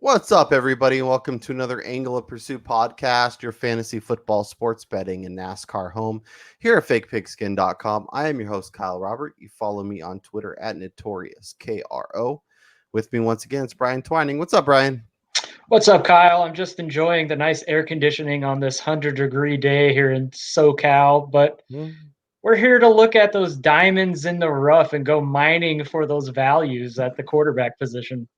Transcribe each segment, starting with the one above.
What's up, everybody, and welcome to another Angle of Pursuit podcast, your fantasy football, sports betting, and NASCAR home here at fakepigskin.com. I am your host, Kyle Robert. You follow me on Twitter at NotoriousKRO. With me once again, it's Brian Twining. What's up, Brian? What's up, Kyle? I'm just enjoying the nice air conditioning on this 100-degree day here in SoCal, but we're here to look at those diamonds in the rough and go mining for those values at the quarterback position.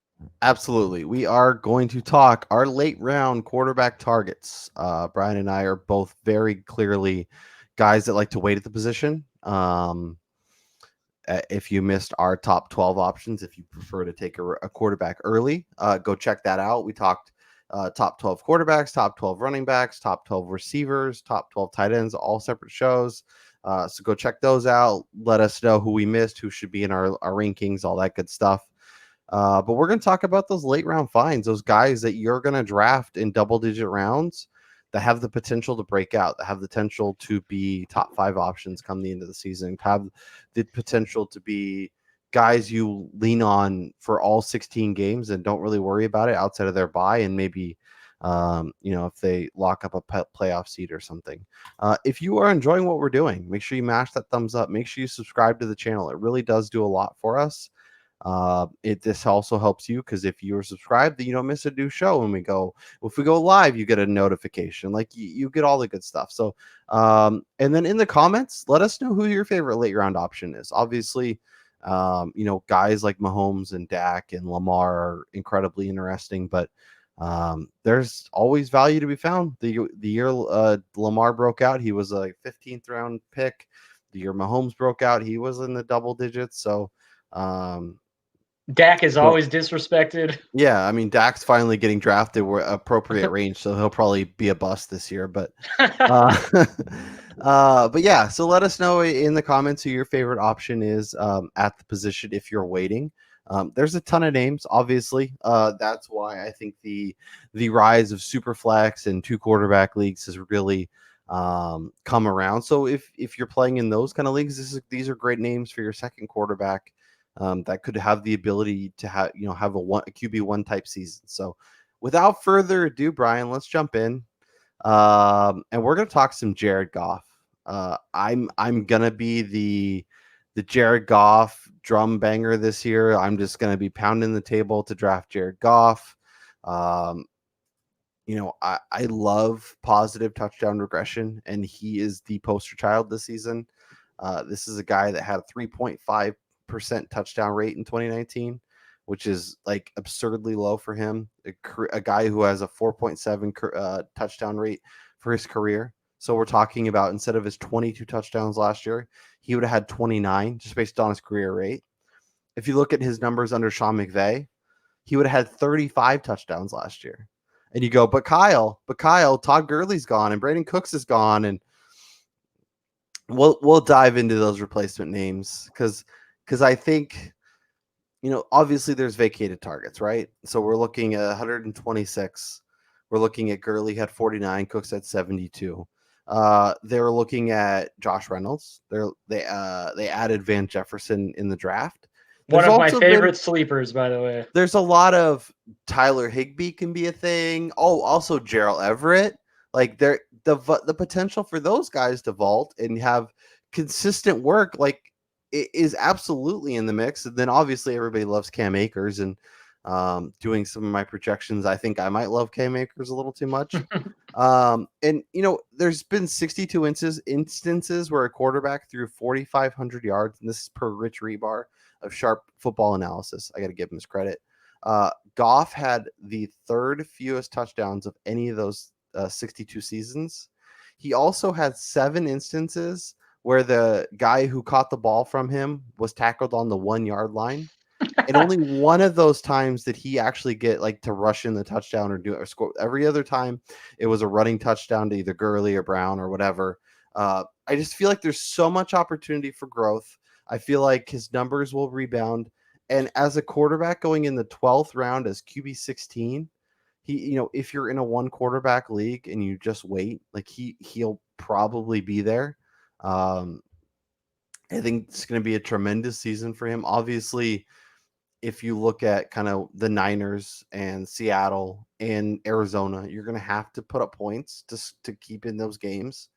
Absolutely. We are going to talk our late round quarterback targets. Brian and I are both very clearly guys that like to wait at the position. If you missed our top 12 options, if you prefer to take a quarterback early, go check that out. We talked top 12 quarterbacks, top 12 running backs, top 12 receivers, top 12 tight ends, all separate shows. So go check those out. Let us know who we missed, who should be in our rankings, all that good stuff. But we're going to talk about those late round finds, those guys that you're going to draft in double digit rounds that have the potential to break out, that have the potential to be top 5 options come the end of the season, have the potential to be guys you lean on for all 16 games and don't really worry about it outside of their bye. And maybe, if they lock up a playoff seat or something. If you are enjoying what we're doing, make sure you mash that thumbs up. Make sure you subscribe to the channel. It really does do a lot for us. This also helps you because if you're subscribed, then you don't miss a new show when we go. If we go live, you get a notification. Like you get all the good stuff. So, and then in the comments, let us know who your favorite late round option is. Obviously, guys like Mahomes and Dak and Lamar are incredibly interesting, but there's always value to be found. The year Lamar broke out, he was a 15th round pick. The year Mahomes broke out, he was in the double digits. So. Um, Dak is so always disrespected. yeah, I mean Dak's finally getting drafted where appropriate range, so he'll probably be a bust this year. But uh, but yeah, so let us know in the comments who your favorite option is at the position if you're waiting. There's a ton of names, obviously. That's why I think the rise of Superflex and two quarterback leagues has really come around. So if you're playing in those kind of leagues, these are great names for your second quarterback that could have the ability to have a QB1 type season. So without further ado, Brian, let's jump in. And we're gonna talk some Jared Goff. I'm gonna be the Jared Goff drum banger this year. I'm just gonna be pounding the table to draft Jared Goff. Um, I love positive touchdown regression, and he is the poster child this season. This is a guy that had a 3.5% touchdown rate in 2019, which is like absurdly low for him. A guy who has a 4.7 touchdown rate for his career. So we're talking about instead of his 22 touchdowns last year, he would have had 29 just based on his career rate. If you look at his numbers under Sean McVay, he would have had 35 touchdowns last year. And you go, but Kyle, Todd Gurley's gone and Brandon Cooks is gone, and we'll dive into those replacement names because I think obviously there's vacated targets, right? So we're looking at 126. We're looking at Gurley had 49, Cooks had 72. They're looking at Josh Reynolds. They added Van Jefferson in the draft. One There's of my also been favorite sleepers, by the way. there's a lot of Tyler Higbee can be a thing. Oh, also Gerald Everett. Like the potential for those guys to vault and have consistent work is absolutely in the mix. And then obviously everybody loves Cam Akers and doing some of my projections. I think I might love Cam Akers a little too much. And there's been 62 instances where a quarterback threw 4,500 yards, and this is per Rich Rebar of Sharp Football Analysis. I got to give him his credit. Goff had the third fewest touchdowns of any of those 62 seasons. He also had 7 instances where the guy who caught the ball from him was tackled on the 1 yard line. And only one of those times did he actually get to rush in the touchdown or do it or score. Every other time it was a running touchdown to either Gurley or Brown or whatever. I just feel like there's so much opportunity for growth. I feel like his numbers will rebound. And as a quarterback going in the 12th round as QB16, if you're in a one quarterback league and you just wait, he'll probably be there. Um, I think it's going to be a tremendous season for him. Obviously, if you look at kind of the Niners and Seattle and Arizona, you're going to have to put up points to keep in those games.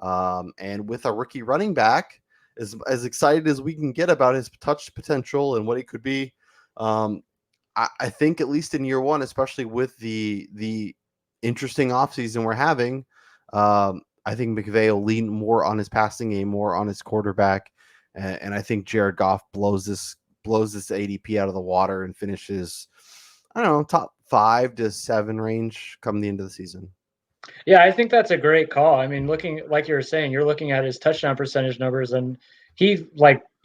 And with a rookie running back, as excited as we can get about his touch potential and what he could be, I think at least in year one, especially with the interesting offseason we're having, I think McVay will lean more on his passing game, more on his quarterback, and I think Jared Goff blows this ADP out of the water and finishes, I don't know, top 5 to 7 range come the end of the season. Yeah, I think that's a great call. I mean, looking like you were saying, you're looking at his touchdown percentage numbers, and he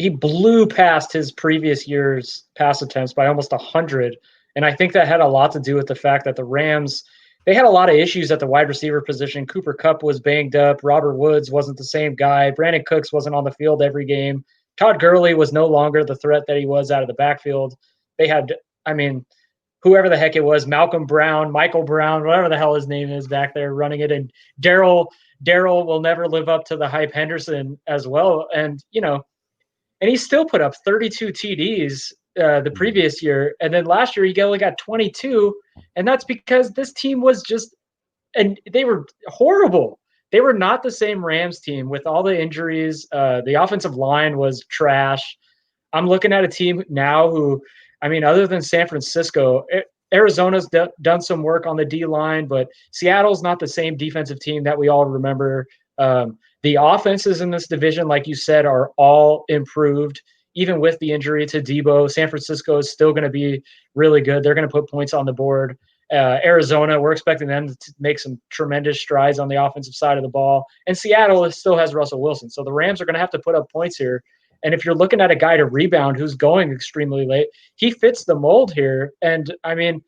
blew past his previous year's pass attempts by almost 100. And I think that had a lot to do with the fact that the Rams, they had a lot of issues at the wide receiver position. Cooper Kupp was banged up. Robert Woods wasn't the same guy. Brandon Cooks wasn't on the field every game. Todd Gurley was no longer the threat that he was out of the backfield. They had, I mean, whoever the heck it was, Malcolm Brown, Michael Brown, whatever the hell his name is back there running it. And Daryl will never live up to the hype. Henderson as well. And, and he still put up 32 TDs the previous year. And then last year he only got 22. And that's because this team was just, and they were horrible. They were not the same Rams team with all the injuries. The offensive line was trash. I'm looking at a team now who, I mean, other than San Francisco, Arizona's done some work on the D line, but Seattle's not the same defensive team that we all remember. The offenses in this division, like you said, are all improved, even with the injury to Debo. San Francisco is still going to be really good. They're going to put points on the board. Arizona, we're expecting them to make some tremendous strides on the offensive side of the ball. And Seattle still has Russell Wilson. So the Rams are going to have to put up points here. And if you're looking at a guy to rebound who's going extremely late, he fits the mold here. And I mean,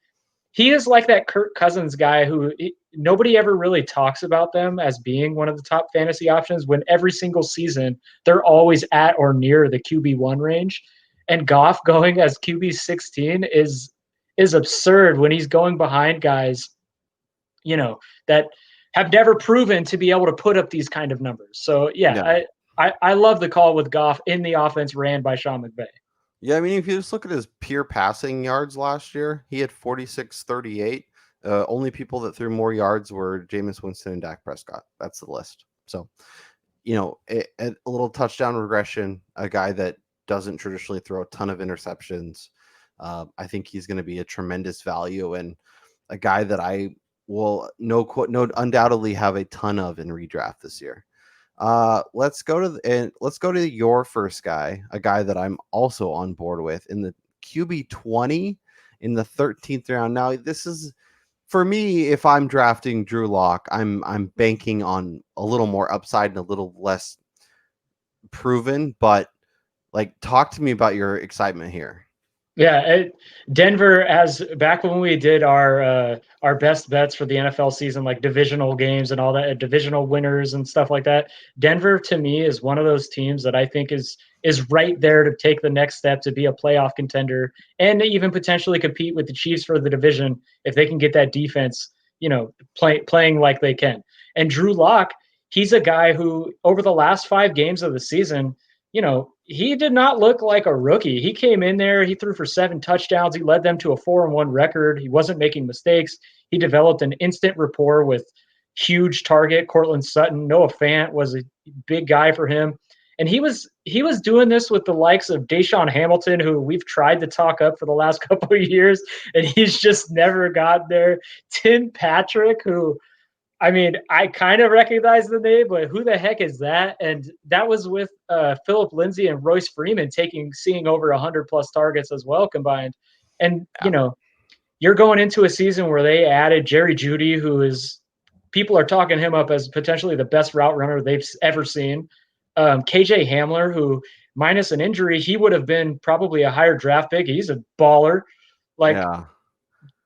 he is like that Kirk Cousins guy who nobody ever really talks about them as being one of the top fantasy options when every single season they're always at or near the QB1 range. And Goff going as QB16 is absurd when he's going behind guys, that have never proven to be able to put up these kind of numbers. So yeah. I love the call with Goff in the offense ran by Sean McVay. Yeah, I mean, if you just look at his pure passing yards last year, he had 46-38. Only people that threw more yards were Jameis Winston and Dak Prescott. That's the list. So, a little touchdown regression, a guy that doesn't traditionally throw a ton of interceptions. I think he's going to be a tremendous value and a guy that I will undoubtedly have a ton of in redraft this year. Let's go to your first guy, a guy that I'm also on board with in the QB 20 in the 13th round. Now, this is for me, if I'm drafting Drew Lock, I'm banking on a little more upside and a little less proven, but talk to me about your excitement here. Yeah, Denver, as back when we did our best bets for the NFL season, like divisional games and all that, divisional winners and stuff like that. Denver, to me, is one of those teams that I think is right there to take the next step to be a playoff contender and even potentially compete with the Chiefs for the division if they can get that defense, playing like they can. And Drew Lock, he's a guy who over the last 5 games of the season, he did not look like a rookie. He came in there, he threw for 7 touchdowns. He led them to a 4-1 record. He wasn't making mistakes. He developed an instant rapport with huge target Cortland Sutton. Noah Fant was a big guy for him. And he was doing this with the likes of Deshaun Hamilton, who we've tried to talk up for the last couple of years, and he's just never got there. Tim Patrick, who I mean, I kind of recognize the name, but who the heck is that? And that was with Phillip Lindsay and Royce Freeman seeing over 100 plus targets as well combined. And, you're going into a season where they added Jerry Jeudy, people are talking him up as potentially the best route runner they've ever seen. KJ Hamler, who minus an injury, he would have been probably a higher draft pick. He's a baller.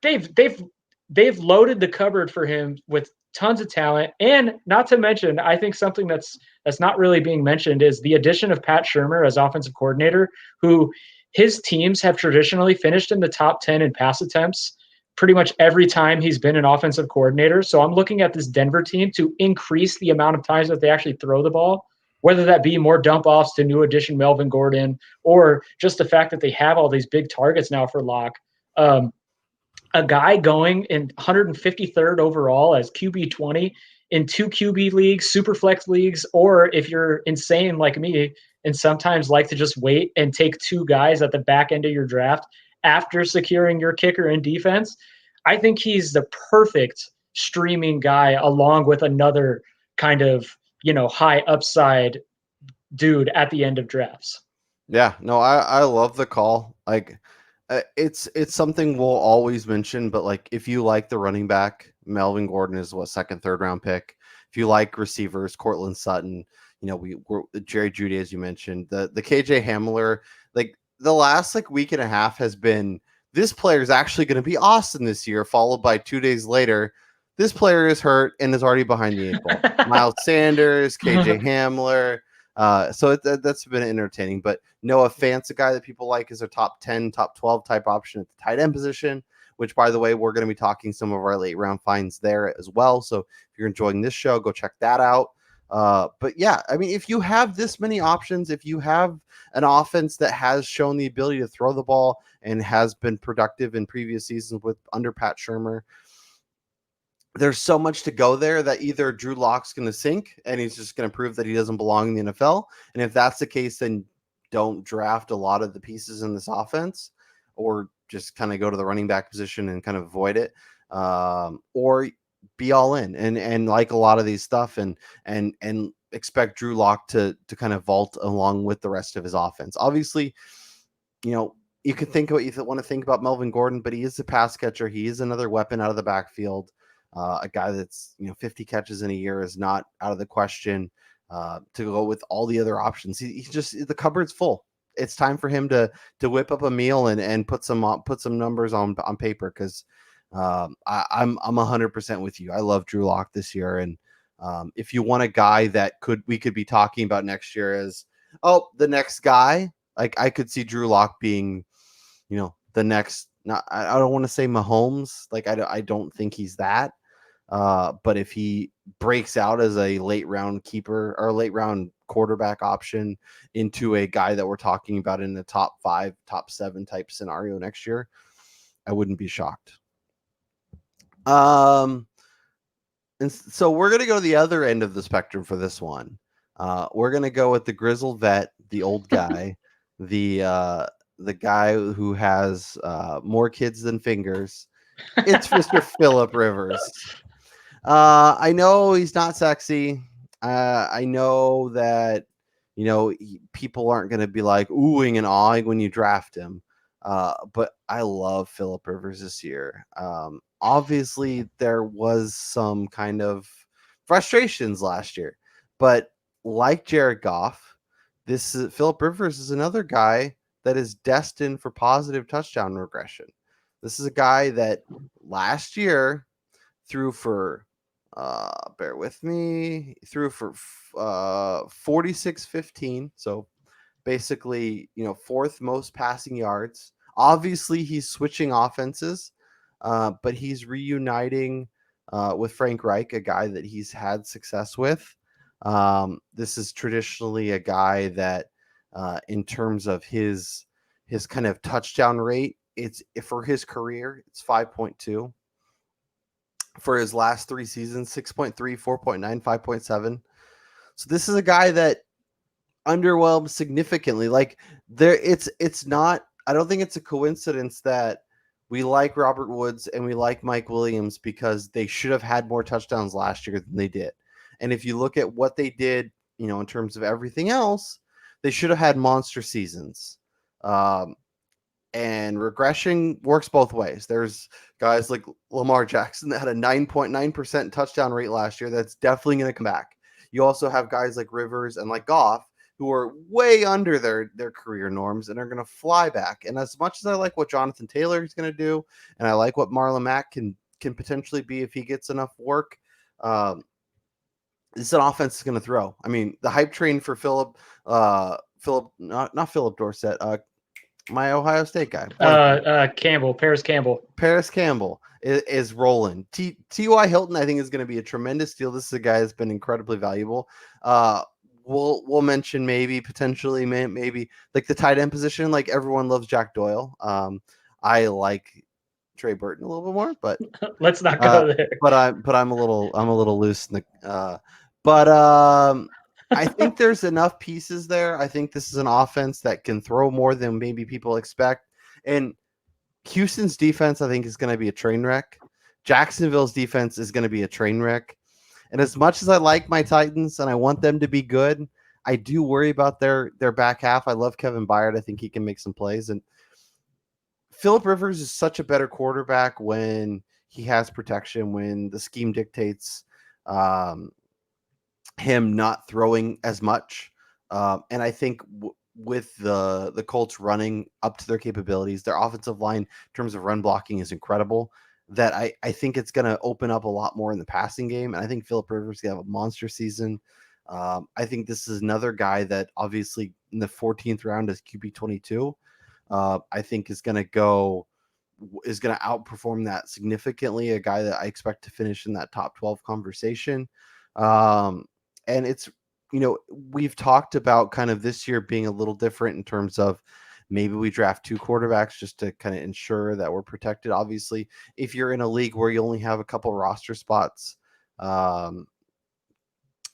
They've loaded the cupboard for him with tons of talent. And not to mention, I think something that's not really being mentioned is the addition of Pat Shurmur as offensive coordinator, who his teams have traditionally finished in the top 10 in pass attempts pretty much every time he's been an offensive coordinator. So I'm looking at this Denver team to increase the amount of times that they actually throw the ball. whether that be more dump offs to new addition Melvin Gordon, or just the fact that they have all these big targets now for Locke. A guy going in 153rd overall as QB 20 in 2 QB leagues, super flex leagues, or if you're insane like me and sometimes like to just wait and take 2 guys at the back end of your draft after securing your kicker and defense, I think he's the perfect streaming guy along with another kind of, high upside dude at the end of drafts. Yeah, no, I love the call. Like, it's something we'll always mention, but like if you like the running back, Melvin Gordon is what, second, third round pick. If you like receivers, Cortland Sutton, we're Jerry Jeudy, as you mentioned, the KJ Hamler, like the last like week and a half has been, this player is actually going to be awesome this year, followed by 2 days later, this player is hurt and is already behind the 8 ball. Miles Sanders, KJ Hamler. So that's been entertaining. But Noah Fant's a guy that people like as a top 10, top 12 type option at the tight end position, which, by the way, we're going to be talking some of our late round finds there as well. So if you're enjoying this show, go check that out. But yeah, I mean, if you have this many options, if you have an offense that has shown the ability to throw the ball and has been productive in previous seasons with under Pat Shurmur, there's so much to go there that either Drew Lock's going to sink and he's just going to prove that he doesn't belong in the NFL. And if that's the case, then don't draft a lot of the pieces in this offense, or just kind of go to the running back position and kind of avoid it, or be all in and like a lot of these stuff and expect Drew Lock to kind of vault along with the rest of his offense. Obviously, you could think what you want to think about Melvin Gordon, but he is a pass catcher. He is another weapon out of the backfield. A guy that's 50 catches in a year is not out of the question. To go with all the other options, he's just, the cupboard's full. It's time for him to whip up a meal and put some numbers on paper, because I'm 100% with you. I love Drew Lock this year, and if you want a guy that we could be talking about next year as the next guy, like I could see Drew Lock being the next. Not, I don't want to say Mahomes. Like I don't think he's that. But if he breaks out as a late round keeper or late round quarterback option into a guy that we're talking about in the top 5, top 7 type scenario next year, I wouldn't be shocked. And so we're going to go to the other end of the spectrum for this one. We're going to go with the grizzled vet, the old guy, the guy who has more kids than fingers. It's Mr. Phillip Rivers. I know he's not sexy. I know that, people aren't going to be like oohing and awing when you draft him. But I love Phillip Rivers this year. Obviously, there was some kind of frustrations last year, but like Jared Goff, Phillip Rivers is another guy that is destined for positive touchdown regression. This is a guy that last year threw for, bear with me, threw for 46-15. So basically, 4th most passing yards. Obviously, he's switching offenses, but he's reuniting with Frank Reich, a guy that he's had success with. This is traditionally a guy that, in terms of his kind of touchdown rate, it's for his career, it's 5.2. For his last 3 seasons, 6.3, 4.9, 5.7. So this is a guy that underwhelmed significantly. Like it's not, I don't think it's a coincidence that we like Robert Woods and we like Mike Williams, because they should have had more touchdowns last year than they did. And if you look at what they did, in terms of everything else, they should have had monster seasons. And regression works both ways. There's guys like Lamar Jackson that had a 9.9% touchdown rate last year. That's definitely going to come back. You also have guys like Rivers and like Goff, who are way under their career norms and are going to fly back. And as much as I like what Jonathan Taylor is going to do, and I like what Marlon Mack can potentially be if he gets enough work, this is an offense that's going to throw. I mean, the hype train for Philip, not Philip Dorsett, my Ohio State guy. Paris Campbell is rolling. T.Y. Hilton, I think, is going to be a tremendous deal. This is a guy that's been incredibly valuable. we'll mention maybe potentially maybe like the tight end position. Like everyone loves Jack Doyle. I like Trey Burton a little bit more, but Let's not go there. I'm a little loose in the I think there's enough pieces there. I think this is an offense that can throw more than maybe people expect. And Houston's defense, I think, is going to be a train wreck. Jacksonville's defense is going to be a train wreck. And as much as I like my Titans and I want them to be good, I do worry about their back half. I love Kevin Byard. I think he can make some plays. And Phillip Rivers is such a better quarterback when he has protection, when the scheme dictates him not throwing as much. And I think with the Colts running up to their capabilities, their offensive line in terms of run blocking is incredible. That I think it's going to open up a lot more in the passing game. And I think Phillip Rivers is going to have a monster season. I think this is another guy that obviously in the 14th round as QB 22, I think is going to outperform that significantly. A guy that I expect to finish in that top 12 conversation. And it's, we've talked about kind of this year being a little different in terms of maybe we draft 2 quarterbacks just to kind of ensure that we're protected. Obviously, if you're in a league where you only have a couple roster spots on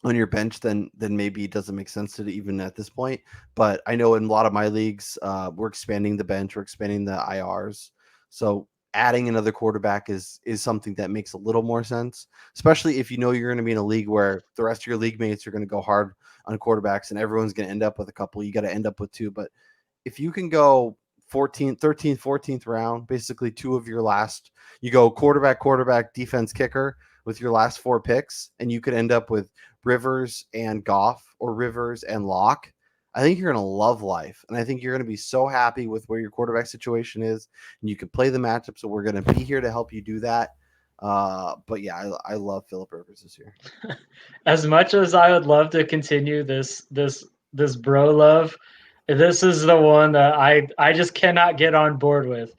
your bench, then maybe it doesn't make sense to even at this point. But I know in a lot of my leagues, we're expanding the bench, we're expanding the IRs. So adding another quarterback is something that makes a little more sense, especially if you're going to be in a league where the rest of your league mates are going to go hard on quarterbacks and everyone's going to end up with a couple. You got to end up with 2. But if you can go 14th, 13th, 14th round, basically 2 of your last, you go quarterback, defense, kicker with your last 4 picks, and you could end up with Rivers and Goff or Rivers and Locke, I think you're going to love life. And I think you're going to be so happy with where your quarterback situation is, and you can play the matchup. So we're going to be here to help you do that. But yeah, I love Phillip Rivers this year. As much as I would love to continue this bro love, this is the one that I just cannot get on board with.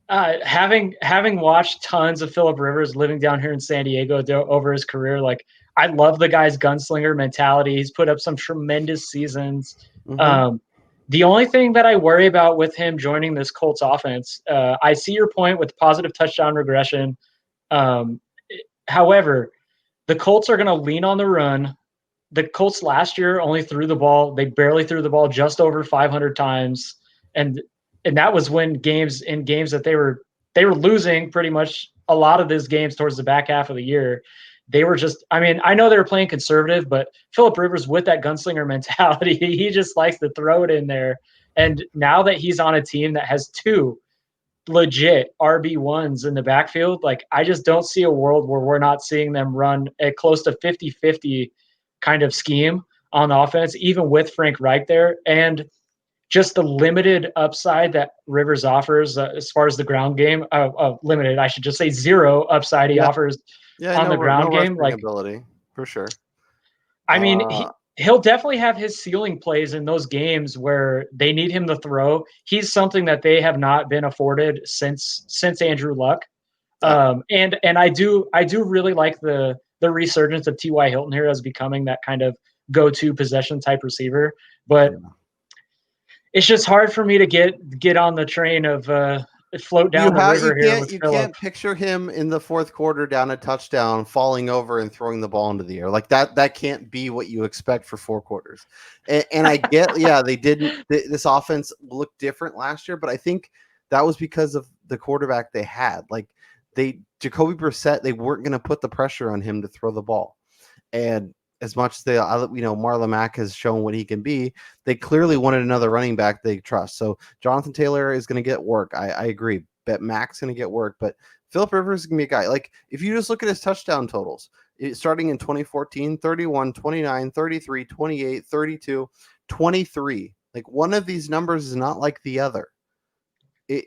Having watched tons of Phillip Rivers living down here in San Diego over his career, like I love the guy's gunslinger mentality. He's put up some tremendous seasons. Mm-hmm. The only thing that I worry about with him joining this Colts offense, I see your point with positive touchdown regression. However, the Colts are going to lean on the run. The Colts last year only threw the ball. They barely threw the ball just over 500 times. And that was when games that they were losing pretty much a lot of these games towards the back half of the year. They were just, I know they were playing conservative, but Phillip Rivers with that gunslinger mentality, he just likes to throw it in there. And now that he's on a team that has 2 legit RB1s in the backfield, like I just don't see a world where we're not seeing them run a close to 50-50 kind of scheme on offense, even with Frank Reich there. And just the limited upside that Rivers offers as far as the ground game, limited, I should just say 0 upside he offers on the ground game. Like ability, for sure. I mean, he'll definitely have his ceiling plays in those games where they need him to throw. He's something that they have not been afforded since Andrew Luck. Yeah. And I do really like the resurgence of T.Y. Hilton here as becoming that kind of go-to possession type receiver. But it's just hard for me to get on the train of float down the river here with Phillip. You can't picture him in the 4th quarter down a touchdown, falling over and throwing the ball into the air. Like that can't be what you expect for 4 quarters. And I get, they didn't. This offense looked different last year, but I think that was because of the quarterback they had. Like Jacoby Brissett, they weren't going to put the pressure on him to throw the ball. And as much as Marlon Mack has shown what he can be, they clearly wanted another running back they trust. So Jonathan Taylor is going to get work. I agree. Bet Mack's going to get work, but Phillip Rivers is going to be a guy. Like if you just look at his touchdown totals, starting in 2014, 31, 29, 33, 28, 32, 23. Like one of these numbers is not like the other. I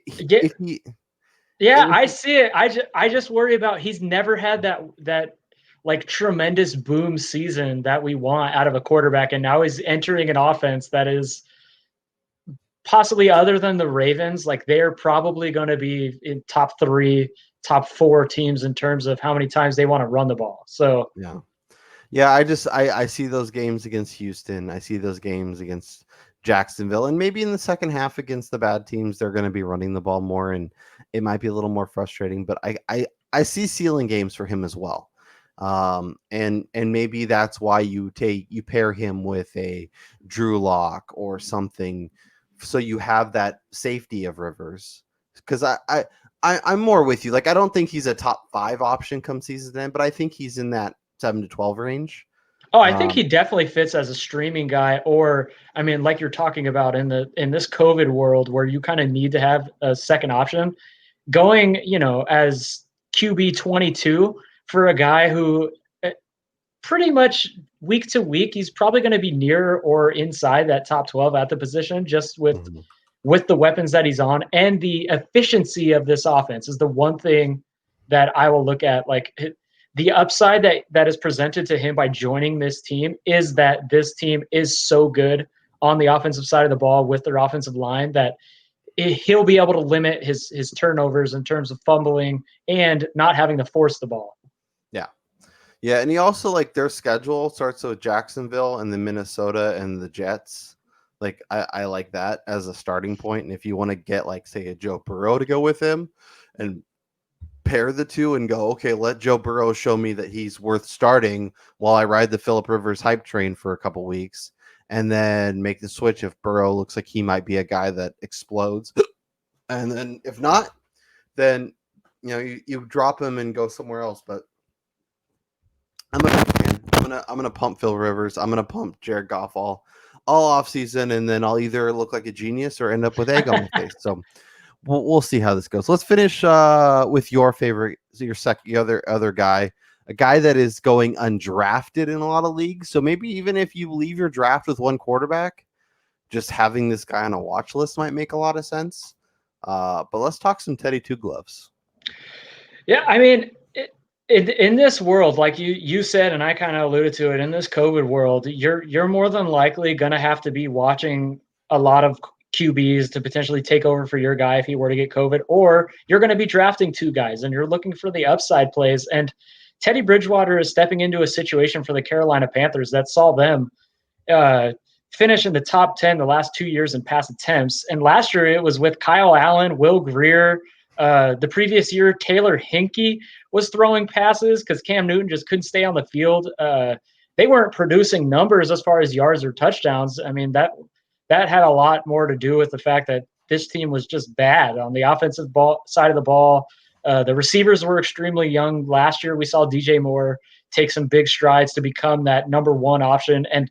see it. I just worry about he's never had that like tremendous boom season that we want out of a quarterback. And now he's entering an offense that is possibly, other than the Ravens, like they're probably going to be in top 3, top 4 teams in terms of how many times they want to run the ball. So Yeah, I see those games against Houston. I see those games against Jacksonville, and maybe in the second half against the bad teams, they're going to be running the ball more, and it might be a little more frustrating. But I see ceiling games for him as well, and maybe that's why you pair him with a Drew Lock or something, so you have that safety of Rivers. Because I'm more with you. Like, I don't think he's a top 5 option come season end, but I think he's in that 7 to 12 range. Oh, I think he definitely fits as a streaming guy, or I mean, like you're talking about in this COVID world where you kind of need to have a second option. Going, as QB 22 for a guy who pretty much week to week he's probably going to be near or inside that top 12 at the position, just with the weapons that he's on, and the efficiency of this offense is the one thing that I will look at. Like, the upside that is presented to him by joining this team is that this team is so good on the offensive side of the ball with their offensive line that he'll be able to limit his turnovers in terms of fumbling and not having to force the ball. Yeah. Yeah, and he also, like, their schedule starts with Jacksonville and then Minnesota and the Jets. Like, I like that as a starting point. And if you want to get, like, say, a Joe Burrow to go with him and pair the two and go, okay, let Joe Burrow show me that he's worth starting while I ride the Phillip Rivers hype train for a couple weeks, and then make the switch if Burrow looks like he might be a guy that explodes. And then if not, then you drop him and go somewhere else. But I'm a big fan. I'm gonna pump Phil Rivers. I'm gonna pump Jared Goff all off season, and then I'll either look like a genius or end up with egg on my face. So we'll see how this goes. Let's finish with your favorite, your other guy, a guy that is going undrafted in a lot of leagues. So maybe even if you leave your draft with one quarterback, just having this guy on a watch list might make a lot of sense. But let's talk some Teddy Two Gloves. Yeah, I mean, in this world, like you said, and I kind of alluded to it, in this COVID world, you're more than likely going to have to be watching a lot of QBs to potentially take over for your guy if he were to get COVID, or you're going to be drafting two guys and you're looking for the upside plays. And Teddy Bridgewater is stepping into a situation for the Carolina Panthers that saw them finish in the top 10 the last 2 years in pass attempts. And last year it was with Kyle Allen, Will Grier. The previous year, Taylor Hinkie was throwing passes because Cam Newton just couldn't stay on the field. They weren't producing numbers as far as yards or touchdowns. I mean, that had a lot more to do with the fact that this team was just bad on the offensive side of the ball. The receivers were extremely young. Last year, we saw DJ Moore take some big strides to become that number one option. And,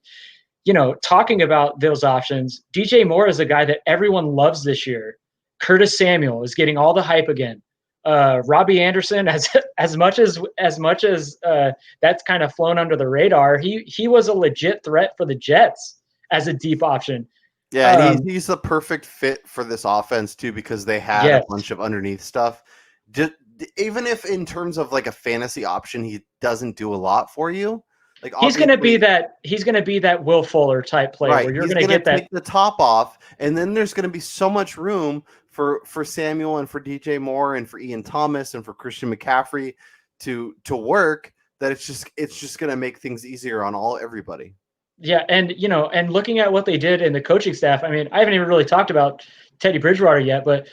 talking about those options, DJ Moore is a guy that everyone loves this year. Curtis Samuel is getting all the hype again. Robbie Anderson, as much as that's kind of flown under the radar, he was a legit threat for the Jets as a deep option. Yeah, and he's the perfect fit for this offense too, because they had a bunch of underneath stuff. Even if in terms of like a fantasy option, he doesn't do a lot for you. Like, he's going to be that Will Fuller type player, right, where you're going to get take the top off, and then there's going to be so much room for Samuel and for DJ Moore and for Ian Thomas and for Christian McCaffrey to work, that it's just going to make things easier on everybody. Yeah, and and looking at what they did in the coaching staff, I mean, I haven't even really talked about Teddy Bridgewater yet, but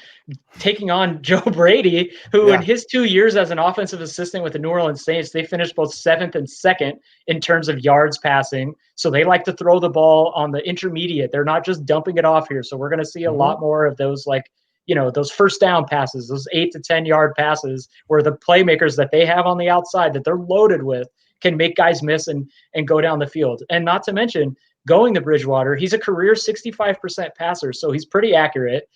taking on Joe Brady, who in his 2 years as an offensive assistant with the New Orleans Saints, they finished both 7th and 2nd in terms of yards passing. So they like to throw the ball on the intermediate. They're not just dumping it off here. So we're going to see a lot more of those, like, those first down passes, those 8 to 10 yard passes where the playmakers that they have on the outside that they're loaded with can make guys miss and go down the field. And not to mention, going to Bridgewater, he's a career 65% passer, so he's pretty accurate.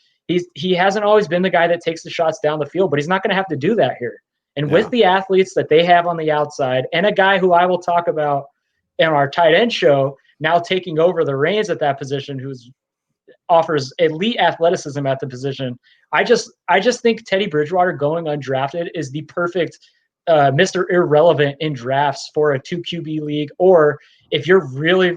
He hasn't always been the guy that takes the shots down the field, but he's not going to have to do that here. And with the athletes that they have on the outside, and a guy who I will talk about in our tight end show now taking over the reins at that position, who offers elite athleticism at the position, I just think Teddy Bridgewater going undrafted is the perfect Mr. Irrelevant in drafts for a 2 QB league, or if you're really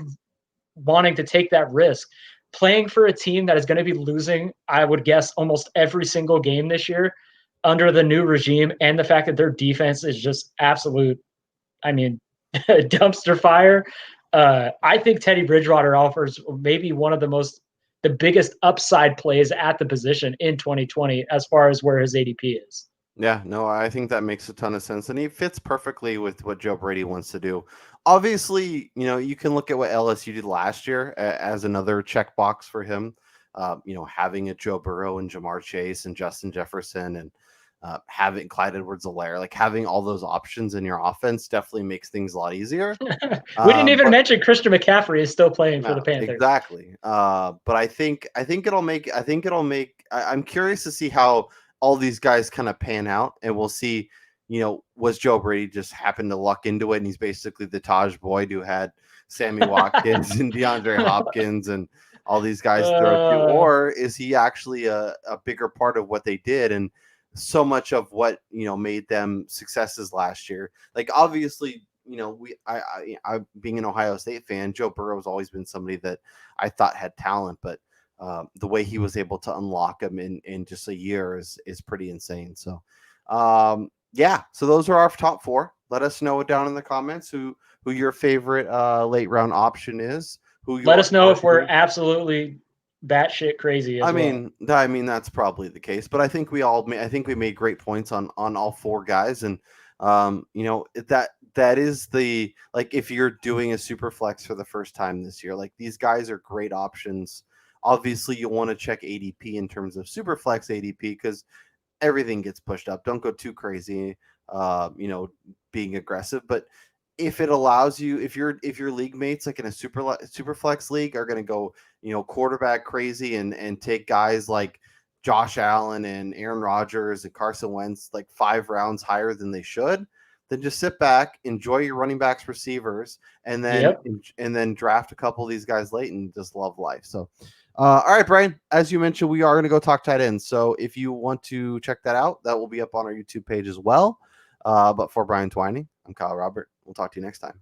wanting to take that risk, playing for a team that is going to be losing, I would guess, almost every single game this year under the new regime, and the fact that their defense is just absolute. I mean, dumpster fire. I think Teddy Bridgewater offers maybe one of the biggest upside plays at the position in 2020 as far as where his ADP is. Yeah, no, I think that makes a ton of sense, and he fits perfectly with what Joe Brady wants to do. Obviously, you can look at what LSU did last year as another checkbox for him. Having a Joe Burrow and Jamar Chase and Justin Jefferson and having Clyde Edwards-Helaire, like having all those options in your offense definitely makes things a lot easier. We didn't even But mention Christian McCaffrey is still playing for yeah, the Panthers. exactly. But I think it'll make. I'm curious to see how all these guys kind of pan out, and we'll see. Was Joe Brady just happened to luck into it, and he's basically the Taj Boyd who had Sammy Watkins and DeAndre Hopkins and all these guys to throw to, or is he actually a bigger part of what they did and so much of what made them successes last year? Like obviously. I being an Ohio State fan, Joe Burrow has always been somebody that I thought had talent, but the way he was able to unlock him in just a year is pretty insane. So, so those are our top 4. Let us know down in the comments who your favorite late round option is. Let us know if we're absolutely batshit crazy. I mean, that's probably the case, but I think we made great points on all 4 guys, and that is the, like, if you're doing a super flex for the first time this year, like these guys are great options. Obviously you want to check ADP in terms of super flex ADP because everything gets pushed up. Don't go too crazy, being aggressive, but if it allows you, if your league mates like in a super flex league are going to go, quarterback crazy and take guys like Josh Allen and Aaron Rodgers and Carson Wentz like 5 rounds higher than they should, then just sit back, enjoy your running backs, receivers, and then draft a couple of these guys late and just love life. So, all right, Brian, as you mentioned, we are going to go talk tight ends. So if you want to check that out, that will be up on our YouTube page as well. But for Brian Twining, I'm Kyle Robert. We'll talk to you next time.